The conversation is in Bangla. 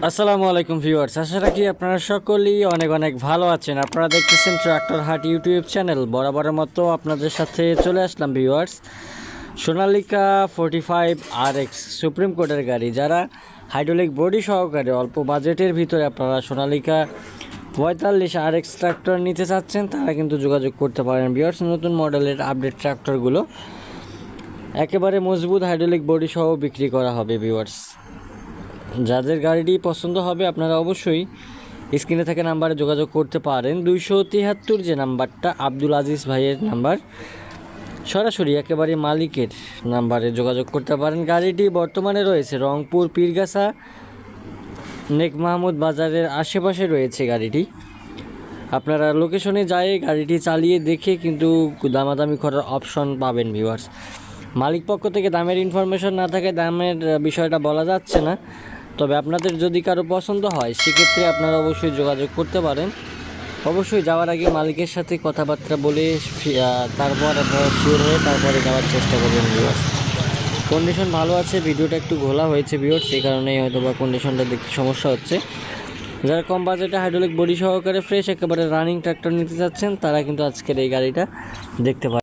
আসসালামু আলাইকুম ভিউয়ার্স, আশা রাখি আপনারা সকলেই অনেক অনেক ভালো আছেন। আপনারা দেখতেছেন ট্রাক্টর হাট ইউটিউব চ্যানেল। বরাবরের মতো আপনাদের সাথে চলে আসলাম ভিউয়ার্স। সোনালিকা 45 RX সুপ্রিম কোর্টের গাড়ি, যারা হাইড্রোলিক বডি সহকারে অল্প বাজেটের ভিতরে আপনারা সোনালিকা 45 RX ট্রাক্টর নিতে চাচ্ছেন, তারা কিন্তু যোগাযোগ করতে পারেন ভিউয়ার্স। নতুন মডেলের আপডেট ট্রাক্টরগুলো একেবারে মজবুত হাইড্রোলিক বডি সহ বিক্রি করা হবে ভিউয়ার্স। যাদের গাড়িটি পছন্দ হবে আপনারা অবশ্যই স্ক্রিনে থাকা নাম্বারে যোগাযোগ করতে পারেন। 273 যে নাম্বারটা আব্দুল আজিজ ভাইয়ের নাম্বার, সরাসরি একেবারে মালিকের নাম্বারে যোগাযোগ করতে পারেন। গাড়িটি বর্তমানে রয়েছে রংপুর পীরগাছা নেক মাহমুদ বাজারের আশেপাশে রয়েছে গাড়িটি। আপনারা লোকেশনে যায় গাড়িটি চালিয়ে দেখে কিন্তু দামাদামি করার অপশন পাবেন ভিউয়ার্স। মালিক পক্ষ থেকে দামের ইনফরমেশন না থাকে দামের বিষয়টা বলা যাচ্ছে না, তবে আপনাদের যদি কারো পছন্দ হয় সেক্ষেত্রে আপনারা অবশ্যই যোগাযোগ করতে পারেন। অবশ্যই যাওয়ার আগে মালিকের সাথে কথাবার্তা বলে তারপর আপনারা শিওর হয়ে তারপরে যাওয়ার চেষ্টা করবেন ভিউয়ার্স। কন্ডিশন ভালো আছে, ভিডিওটা একটু ঘোলা হয়েছে ভিউয়ার্স, সেই কারণেই হয়তো বা কন্ডিশনটা দেখতে সমস্যা হচ্ছে। যারা কম বাজেটে হাইড্রোলিক বডি সহকারে ফ্রেশ একেবারে রানিং ট্রাক্টর নিতে চাচ্ছেন তারা কিন্তু আজকের এই গাড়িটা দেখতে পারেন।